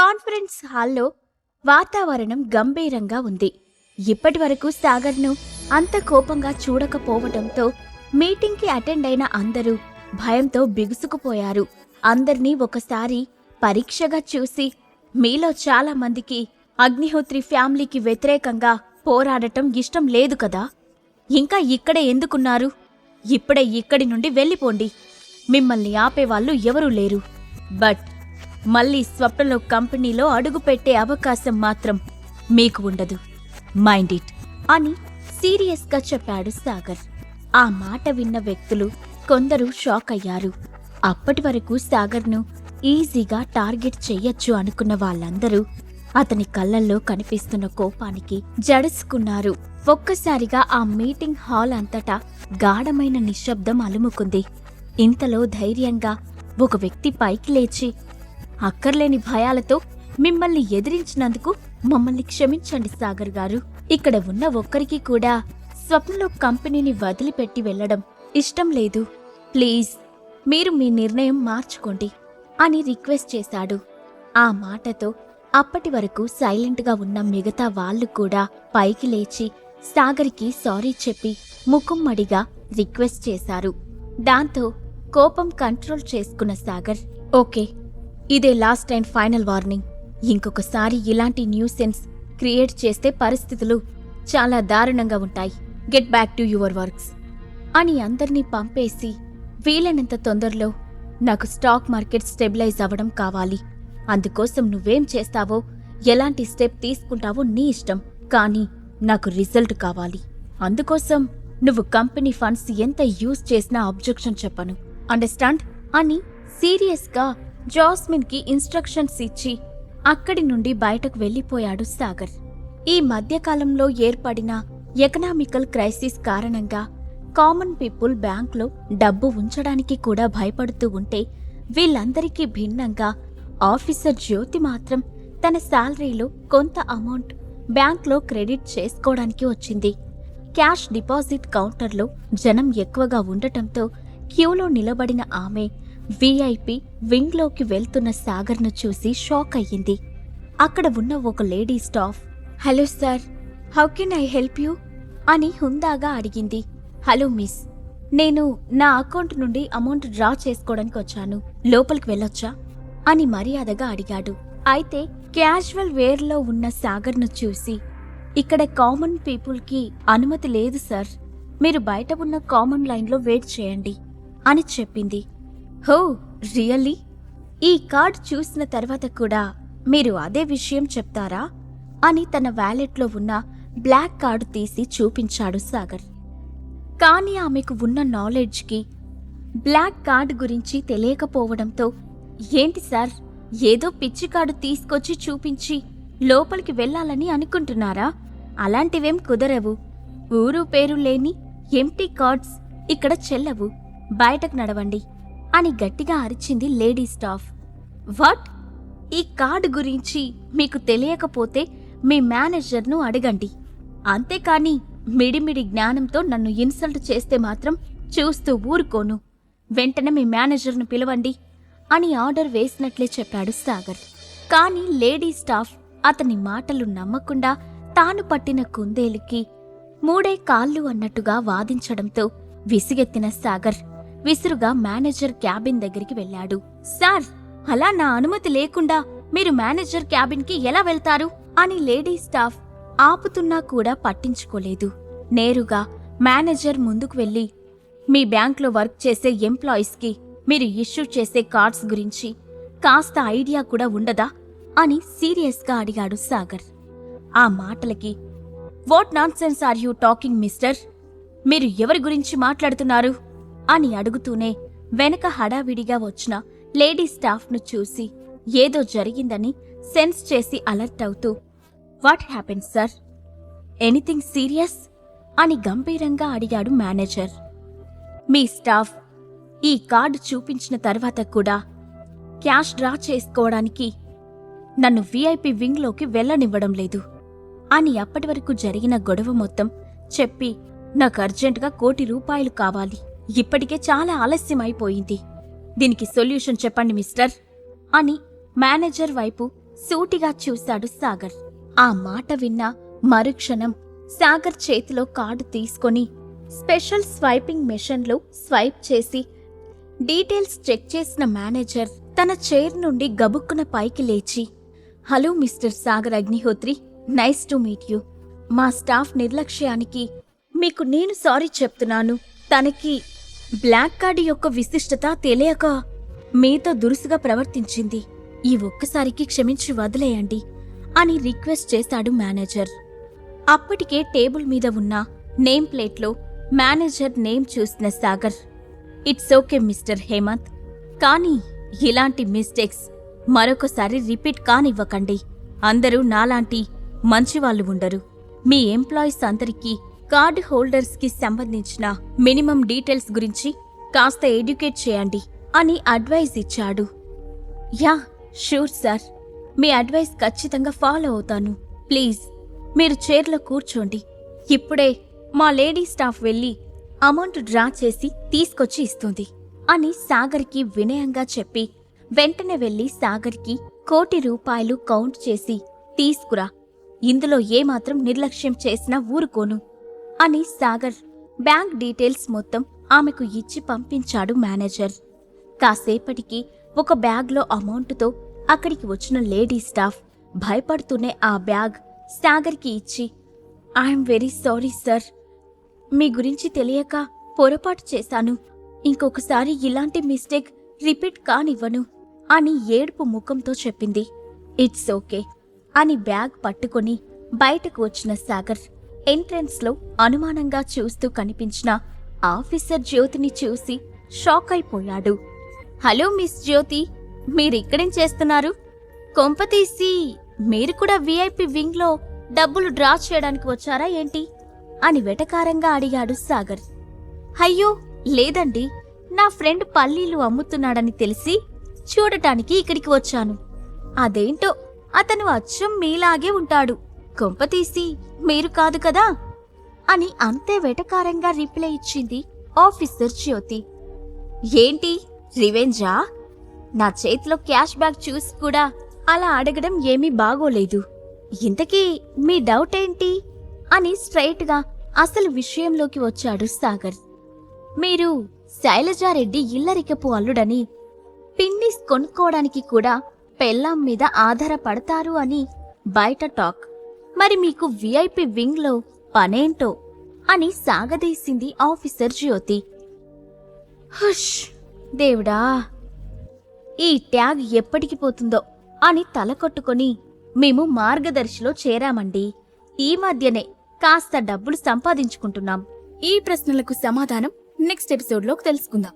Conference హాల్లో వాతావరణం గంభీరంగా ఉంది. ఇప్పటివరకు సాగర్ను అంత కోపంగా చూడకపోవటంతో మీటింగ్కి అటెండ్ అయిన అందరూ భయంతో బిగుసుకుపోయారు. అందర్నీ ఒకసారి పరీక్షగా చూసి, మీలో చాలా మందికి అగ్నిహోత్రి ఫ్యామిలీకి వ్యతిరేకంగా పోరాడటం ఇష్టం లేదు కదా, ఇంకా ఇక్కడే ఎందుకున్నారు? ఇప్పుడే ఇక్కడి నుండి వెళ్ళిపోండి. మిమ్మల్ని ఆపేవాళ్లు ఎవరూ లేరు. బట్ మళ్ళీ స్వప్నలో కంపెనీలో అడుగుపెట్టే అవకాశం మాత్రం మీకు ఉండదు. మైండ్ ఇట్ అని సీరియస్గా చెప్పాడు సాగర్. ఆ మాట విన్న వ్యక్తులు కొందరు షాక్ అయ్యారు. అప్పటి వరకు సాగర్ను ఈజీగా టార్గెట్ చెయ్యొచ్చు అనుకున్న వాళ్ళందరూ అతని కళ్ళల్లో కనిపిస్తున్న కోపానికి జడుసుకున్నారు. ఒక్కసారిగా ఆ మీటింగ్ హాల్ అంతటా గాఢమైన నిశ్శబ్దం అలుముకుంది. ఇంతలో ధైర్యంగా ఒక వ్యక్తి పైకి లేచి, అక్కర్లేని భయాలతో మిమ్మల్ని ఎదిరించినందుకు మమ్మల్ని క్షమించండి సాగర్ గారు. ఇక్కడ ఉన్న ఒక్కరికి కూడా స్వప్నలో కంపెనీని వదిలిపెట్టి వెళ్లడం ఇష్టం లేదు. ప్లీజ్ మీరు మీ నిర్ణయం మార్చుకోండి అని రిక్వెస్ట్ చేశాడు. ఆ మాటతో అప్పటి వరకు సైలెంట్గా ఉన్న మిగతా వాళ్ళు కూడా పైకి లేచి సాగర్కి సారీ చెప్పి ముఖమ్మడిగా రిక్వెస్ట్ చేశారు. దాంతో కోపం కంట్రోల్ చేసుకున్న సాగర్, ఓకే, ఇదే లాస్ట్ అండ్ ఫైనల్ వార్నింగ్. ఇంకొకసారి ఇలాంటి న్యూసెన్స్ క్రియేట్ చేస్తే పరిస్థితులు చాలా దారుణంగా ఉంటాయి. Get back to your works అని అందర్నీ పంపేసి, వీలైనంత తొందరలో నాకు స్టాక్ మార్కెట్ స్టెబిలైజ్ అవ్వడం కావాలి. అందుకోసం నువ్వేం చేస్తావో, ఎలాంటి స్టెప్ తీసుకుంటావో నీ ఇష్టం, కానీ నాకు రిజల్ట్ కావాలి. అందుకోసం నువ్వు కంపెనీ ఫండ్స్ ఎంత యూజ్ చేసినా అబ్జెక్షన్ చెప్పను. అండర్స్టాండ్ అని సీరియస్గా జాస్మిన్కి ఇన్స్ట్రక్షన్స్ ఇచ్చి అక్కడి నుండి బయటకు వెళ్లిపోయాడు సాగర్. ఈ మధ్యకాలంలో ఏర్పడిన ఎకనామికల్ క్రైసిస్ కారణంగా కామన్ పీపుల్ బ్యాంక్లో డబ్బు ఉంచడానికి కూడా భయపడుతూ ఉంటే, వీళ్ళందరికీ భిన్నంగా ఆఫీసర్ జ్యోతి మాత్రం తన శాలరీలో కొంత అమౌంట్ బ్యాంక్లో క్రెడిట్ చేసుకోవడానికి వచ్చింది. క్యాష్ డిపాజిట్ కౌంటర్లో జనం ఎక్కువగా ఉండటంతో క్యూలో నిలబడిన ఆమె వీఐపీ వింగ్లోకి వెళ్తున్న సాగర్ను చూసి షాక్ అయ్యింది. అక్కడ ఉన్న ఒక lady staff, hello sir, how can I help you అని హుందాగా అడిగింది. హలో మిస్, నేను నా అకౌంట్ నుండి అమౌంట్ డ్రా చేసుకోవడానికి వచ్చాను, లోపలికి వెళ్ళొచ్చా అని మర్యాదగా అడిగాడు. అయితే క్యాజువల్ వేర్లో ఉన్న సాగర్ను చూసి, ఇక్కడ కామన్ పీపుల్కి అనుమతి లేదు సార్, మీరు బయట ఉన్న కామన్ లైన్లో వెయిట్ చేయండి అని చెప్పింది. హో రియల్లీ? ఈ కార్డ్ చూసిన తర్వాత కూడా మీరు అదే విషయం చెప్తారా అని తన వ్యాలెట్లో ఉన్న బ్లాక్ కార్డు తీసి చూపించాడు సాగర్. కానీ ఆమెకు ఉన్న నాలెడ్జ్కి బ్లాక్ కార్డు గురించి తెలియకపోవడంతో, ఏంటి సార్, ఏదో పిచ్చి కార్డు తీసుకొచ్చి చూపించి లోపలికి వెళ్లాలని అనుకుంటున్నారా? అలాంటివేం కుదరవు. ఊరు పేరు లేని ఎంప్టీ కార్డ్స్ ఇక్కడ చెల్లవు. బయటకు నడవండి అని గట్టిగా అరిచింది లేడీ స్టాఫ్. వాట్? ఈ కార్డు గురించి మీకు తెలియకపోతే మీ మేనేజర్ను అడగండి. అంతేకాని మిడిమిడి జ్ఞానంతో నన్ను ఇన్సల్ట్ చేస్తే మాత్రం చూస్తూ ఊరుకోను. వెంటనే మీ మేనేజర్ను పిలవండి అని ఆర్డర్ వేసినట్లే చెప్పాడు సాగర్. కానీ లేడీ స్టాఫ్ అతని మాటలు నమ్మకుండా తాను పట్టిన కుందేలుకి మూడే కాళ్ళు అన్నట్టుగా వాదించడంతో విసిగెత్తిన సాగర్ విసురుగా మేనేజర్ క్యాబిన్ దగ్గరికి వెళ్లాడు. సార్, అలా నా అనుమతి లేకుండా మీరు మేనేజర్ క్యాబిన్కి ఎలా వెళ్తారు అని లేడీ స్టాఫ్ ఆపుతున్నా కూడా పట్టించుకోలేదు. నేరుగా మేనేజర్ ముందుకు వెళ్లి, మీ బ్యాంక్లో వర్క్ చేసే ఎంప్లాయీస్కి మీరు ఇష్యూ చేసే కార్డ్స్ గురించి కాస్త ఐడియా కూడా ఉండదా అని సీరియస్గా అడిగాడు సాగర్. ఆ మాటలకి, what nonsense are you talking mister? మీరు ఎవరి గురించి మాట్లాడుతున్నారు అని అడుగుతూనే వెనక హడావిడిగా వచ్చిన లేడీ స్టాఫ్ను చూసి ఏదో జరిగిందని సెన్స్ చేసి అలర్ట్ అవుతూ, what happen sir? Anything serious అని గంభీరంగా అడిగాడు మేనేజర్. మీ స్టాఫ్ ఈ కార్డు చూపించిన తర్వాత కూడా క్యాష్ డ్రా చేసుకోవడానికి నన్ను వీఐపీ వింగ్లోకి వెళ్లనివ్వడం లేదు అని అప్పటి వరకు జరిగిన గొడవ మొత్తం చెప్పి, నాకు అర్జెంటుగా ₹1,00,00,000 కావాలి. ఇప్పటికే చాలా ఆలస్యమైపోయింది. దీనికి సొల్యూషన్ చెప్పండి మిస్టర్ అని మేనేజర్ వైపు సూటిగా చూశాడు సాగర్. ఆ మాట విన్న మరుక్షణం సాగర్ చేతిలో కార్డు తీసుకొని స్పెషల్ స్వైపింగ్ మెషిన్లో స్వైప్ చేసి డీటెయిల్స్ చెక్ చేసిన మేనేజర్ తన చైర్ నుండి గబుక్కున పైకి లేచి, hello mister Sagar Agnihotri, nice to meet you. మా స్టాఫ్ నిర్లక్ష్యానికి మీకు నేను సారీ చెప్తున్నాను. తనకి బ్లాక్ కార్డు యొక్క విశిష్టత తెలియక మీతో దురుసుగా ప్రవర్తించింది. ఈ ఒక్కసారికి క్షమించి వదిలేయండి అని రిక్వెస్ట్ చేశాడు మేనేజర్. అప్పటికే టేబుల్ మీద ఉన్న నేమ్ ప్లేట్లో మేనేజర్ నేమ్ చూసిన Sagar, it's okay mister Hemant, కానీ ఇలాంటి మిస్టేక్స్ మరొకసారి రిపీట్ కానివ్వకండి. అందరూ నాలాంటి మంచివాళ్లు ఉండరు. మీ ఎంప్లాయీస్ అందరికీ కార్డు హోల్డర్స్కి సంబంధించిన మినిమం డీటెయిల్స్ గురించి కాస్త ఎడ్యుకేట్ చేయండి అని అడ్వైజ్ ఇచ్చాడు. యా షూర్ సార్, మీ అడ్వైస్ ఖచ్చితంగా ఫాలో అవుతాను. ప్లీజ్ మీరు చైర్లో కూర్చోండి. ఇప్పుడే మా లేడీ స్టాఫ్ వెళ్ళి అమౌంట్ డ్రా చేసి తీసుకొచ్చి ఇస్తుంది అని సాగర్కి వినయంగా చెప్పి వెంటనే వెళ్లి సాగర్కి ₹1 కోటి కౌంట్ చేసి తీసుకురా, ఇందులో ఏమాత్రం నిర్లక్ష్యం చేసినా ఊరుకోను అని సాగర్ బ్యాంక్ డీటెయిల్స్ మొత్తం ఆమెకు ఇచ్చి పంపించాడు మేనేజర్. కాసేపటికి ఒక బ్యాగ్లో అమౌంట్తో అక్కడికి వచ్చిన లేడీ స్టాఫ్ భయపడుతూనే ఆ బ్యాగ్ సాగర్కి ఇచ్చి, ఐఎమ్ వెరీ సారీ సార్, మీ గురించి తెలియక పొరపాటు చేశాను. ఇంకొకసారి ఇలాంటి మిస్టేక్ రిపీట్ కానివ్వను అని ఏడుపు ముఖంతో చెప్పింది. ఇట్స్ ఓకే అని బ్యాగ్ పట్టుకొని బయటకు వచ్చిన సాగర్ ఎంట్రెన్స్లో అనుమానంగా చూస్తూ కనిపించిన ఆఫీసర్ జ్యోతిని చూసి షాక్ అయిపోయాడు. హలో మిస్ జ్యోతి, మీరిక్కడేం చేస్తున్నారు? కొంపతీసి మీరు కూడా VIP వింగ్లో డబ్బులు డ్రా చేయడానికి వచ్చారా ఏంటి అని వెటకారంగా అడిగాడు సాగర్. అయ్యో లేదండి, నా ఫ్రెండ్ పల్లీలు అమ్ముతున్నాడని తెలిసి చూడటానికి ఇక్కడికి వచ్చాను. అదేంటో అతను అచ్చం మీలాగే ఉంటాడు, కొంపతీసి మీరు కాదు కదా అని అంతే వెటకారంగా రిప్లై ఇచ్చింది ఆఫీసర్ జ్యోతి. ఏంటి రివెంజా? నా చేతిలో క్యాష్ బ్యాగ్ చూసి కూడా అలా అడగడం ఏమీ బాగోలేదు. ఇంతకీ మీ డౌట్ ఏంటి అని స్ట్రైట్గా అసలు విషయంలోకి వచ్చాడు సాగర్. మీరు శైలజారెడ్డి ఇల్లరికపు అల్లుడని, పిన్నిస్ కొనుక్కోవడానికి కూడా పెళ్ళాం మీద ఆధారపడతారు అని బయట టాక్. మరి మీకు VIP వింగ్లో పనేంటో అని సాగదీసింది ఆఫీసర్ జ్యోతి. హుష్ దేవుడా, ఈ ట్యాగ్ ఎప్పటికి పోతుందో అని తలకొట్టుకొని మేము మార్గదర్శిలో చేరామండి. ఈ మధ్యనే కాస్త డబ్బులు సంపాదించుకుంటున్నాం. ఈ ప్రశ్నలకు సమాధానం నెక్స్ట్ ఎపిసోడ్లో తెలుసుకుందాం.